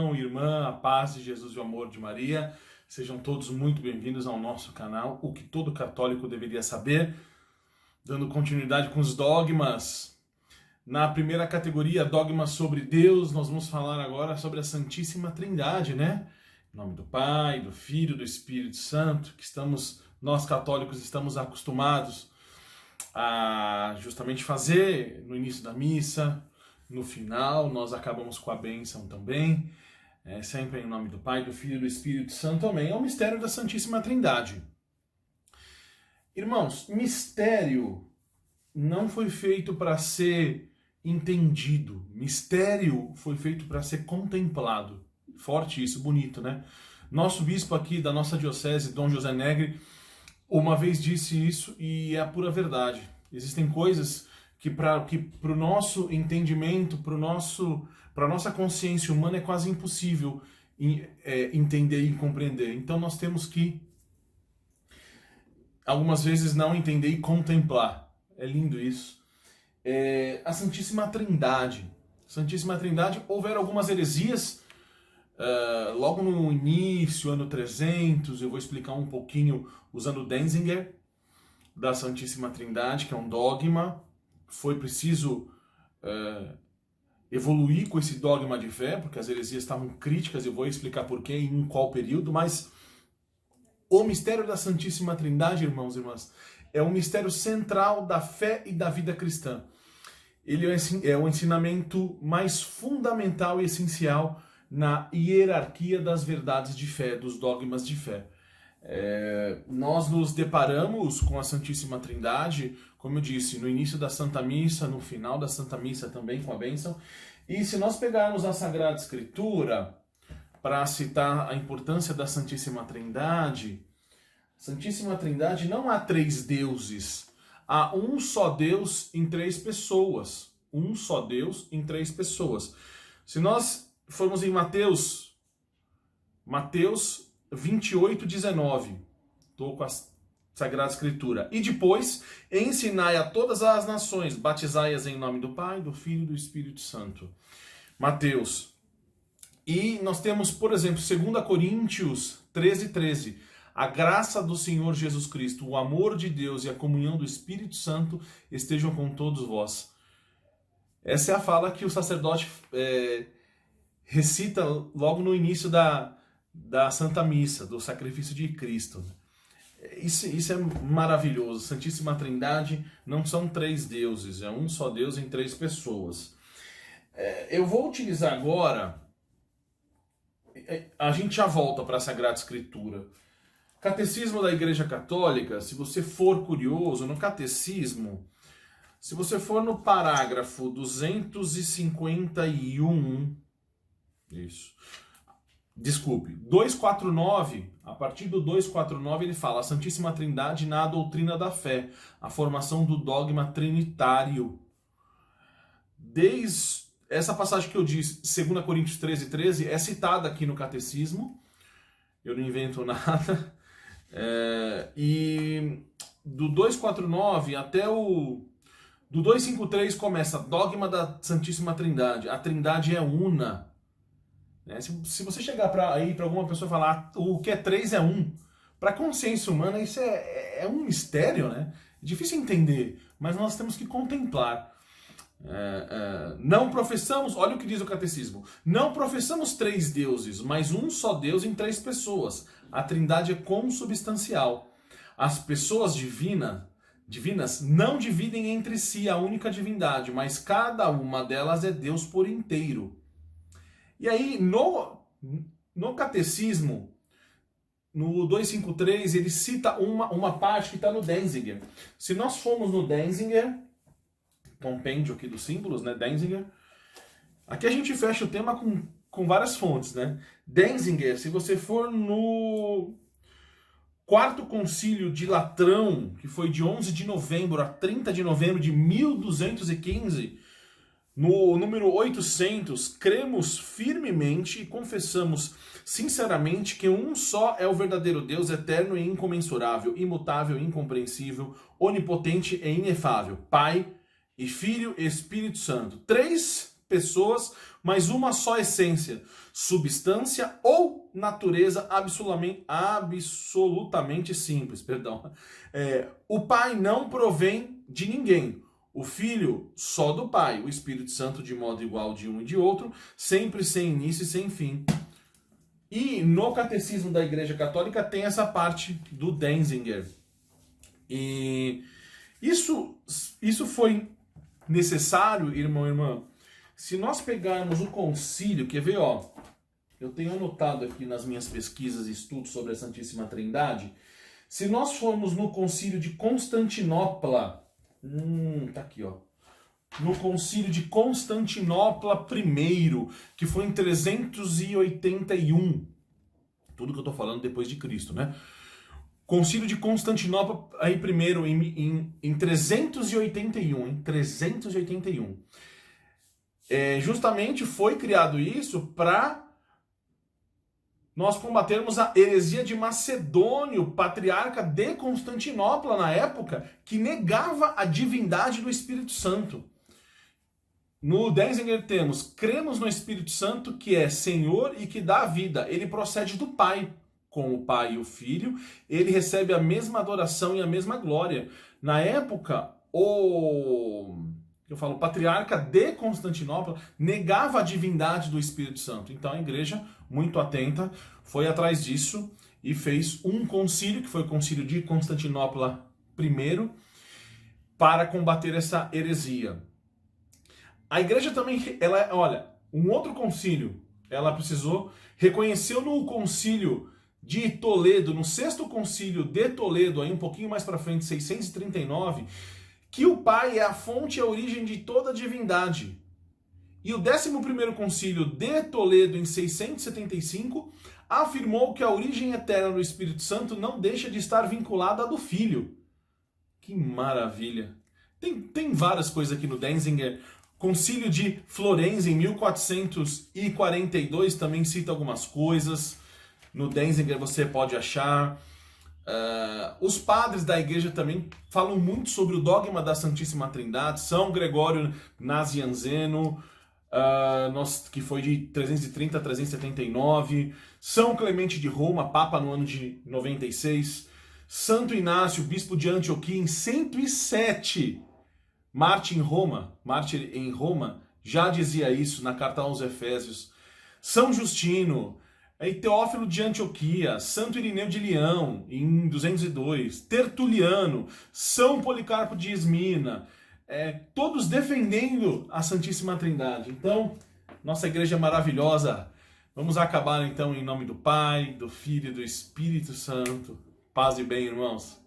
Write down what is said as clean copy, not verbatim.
irmão e irmã, a paz de Jesus e o amor de Maria. Sejam todos muito bem-vindos ao nosso canal, o que todo católico deveria saber. Dando continuidade com os dogmas. Na primeira categoria, dogmas sobre Deus, nós vamos falar agora sobre a Santíssima Trindade, né? Em nome do Pai, do Filho, do Espírito Santo, que nós católicos estamos acostumados a justamente fazer no início da missa. No final, nós acabamos com a bênção também, sempre em nome do Pai, do Filho e do Espírito Santo também. É o mistério da Santíssima Trindade. Irmãos, mistério não foi feito para ser entendido. Mistério foi feito para ser contemplado. Forte isso, bonito, né? Nosso bispo aqui da nossa diocese, Dom José Negri, uma vez disse isso e é a pura verdade. Existem coisas que para o nosso entendimento, para a nossa consciência humana é quase impossível entender e compreender. Então nós temos que, algumas vezes, não entender e contemplar. É lindo isso. A Santíssima Trindade. Santíssima Trindade, houveram algumas heresias, logo no início, ano 300, eu vou explicar um pouquinho usando Denzinger, da Santíssima Trindade, que é um dogma. Foi preciso evoluir com esse dogma de fé, porque as heresias estavam críticas, eu vou explicar porquê e em qual período, mas o mistério da Santíssima Trindade, irmãos e irmãs, é um mistério central da fé e da vida cristã. Ele é o ensinamento mais fundamental e essencial na hierarquia das verdades de fé, dos dogmas de fé. Nós nos deparamos com a Santíssima Trindade, como eu disse, no início da Santa Missa, no final da Santa Missa também com a bênção. E se nós pegarmos a Sagrada Escritura para citar a importância da Santíssima Trindade, Santíssima Trindade, não há três deuses, há um só Deus em três pessoas. Um só Deus em três pessoas. Se nós formos em Mateus 28, 19. Estou com a Sagrada Escritura. E depois, ensinai a todas as nações, batizai-as em nome do Pai, do Filho e do Espírito Santo. Mateus. E nós temos, por exemplo, 2 Coríntios 13, 13. A graça do Senhor Jesus Cristo, o amor de Deus e a comunhão do Espírito Santo estejam com todos vós. Essa é a fala que o sacerdote recita logo no início da Santa Missa, do sacrifício de Cristo. Isso é maravilhoso. Santíssima Trindade não são três deuses, é um só Deus em três pessoas. Eu vou utilizar agora, a gente já volta para a Sagrada Escritura. Catecismo da Igreja Católica, se você for curioso, no Catecismo, se você for no parágrafo 251, isso. Desculpe, 249, a partir do 249 ele fala: a Santíssima Trindade na doutrina da fé, a formação do dogma trinitário. Desde essa passagem que eu disse, 2 Coríntios 13, 13, é citada aqui no Catecismo, eu não invento nada, e do 249 até do 253 começa dogma da Santíssima Trindade, a Trindade é una. Se você chegar para alguma pessoa e falar o que é três é um, para a consciência humana isso é um mistério, né? É difícil entender, mas nós temos que contemplar. Não professamos, olha o que diz o Catecismo, não professamos três deuses, mas um só Deus em três pessoas. A Trindade é consubstancial. As pessoas divinas não dividem entre si a única divindade, mas cada uma delas é Deus por inteiro. E aí, no Catecismo, no 253, ele cita uma parte que está no Denzinger. Se nós formos no Denzinger, compêndio aqui dos símbolos, né, Denzinger, aqui a gente fecha o tema com várias fontes, né? Denzinger, se você for no Quarto Concílio de Latrão, que foi de 11 de novembro a 30 de novembro de 1215, no número 800, cremos firmemente e confessamos sinceramente que um só é o verdadeiro Deus, eterno e incomensurável, imutável, incompreensível, onipotente e inefável, Pai e Filho e Espírito Santo. Três pessoas, mas uma só essência, substância ou natureza absolutamente simples. Perdão. O Pai não provém de ninguém. O Filho só do Pai. O Espírito Santo de modo igual de um e de outro, sempre sem início e sem fim. E no Catecismo da Igreja Católica tem essa parte do Denzinger. E isso foi necessário, irmão e irmã. Se nós pegarmos o concílio, quer ver, ó, eu tenho anotado aqui nas minhas pesquisas e estudos sobre a Santíssima Trindade, se nós formos no concílio de Constantinopla, tá aqui, ó, no concílio de Constantinopla I, que foi em 381, tudo que eu tô falando depois de Cristo, né? Concílio de Constantinopla aí primeiro em 381, justamente foi criado isso para nós combatermos a heresia de Macedônio, patriarca de Constantinopla na época, que negava a divindade do Espírito Santo. No Denzinger temos, cremos no Espírito Santo que é Senhor e que dá a vida. Ele procede do Pai. Com o Pai e o Filho, ele recebe a mesma adoração e a mesma glória. Na época, o patriarca de Constantinopla negava a divindade do Espírito Santo. Então a igreja, muito atenta, foi atrás disso e fez um concílio, que foi o concílio de Constantinopla I, para combater essa heresia. A igreja também, um outro concílio, ela reconheceu no concílio de Toledo, no sexto concílio de Toledo, aí um pouquinho mais para frente, 639, que o Pai é a fonte e a origem de toda a divindade. E o 11º concílio de Toledo, em 675, afirmou que a origem eterna do Espírito Santo não deixa de estar vinculada à do Filho. Que maravilha! Tem várias coisas aqui no Denzinger. Concílio de Florença, em 1442, também cita algumas coisas. No Denzinger você pode achar. Os padres da igreja também falam muito sobre o dogma da Santíssima Trindade. São Gregório Nazianzeno, que foi de 330 a 379. São Clemente de Roma, Papa no ano de 96. Santo Inácio, Bispo de Antioquia, em 107. Mártir em Roma, já dizia isso na carta aos Efésios. São Justino, Teófilo de Antioquia, Santo Irineu de Leão, em 202, Tertuliano, São Policarpo de Esmina, todos defendendo a Santíssima Trindade. Então, nossa igreja é maravilhosa. Vamos acabar então em nome do Pai, do Filho e do Espírito Santo. Paz e bem, irmãos.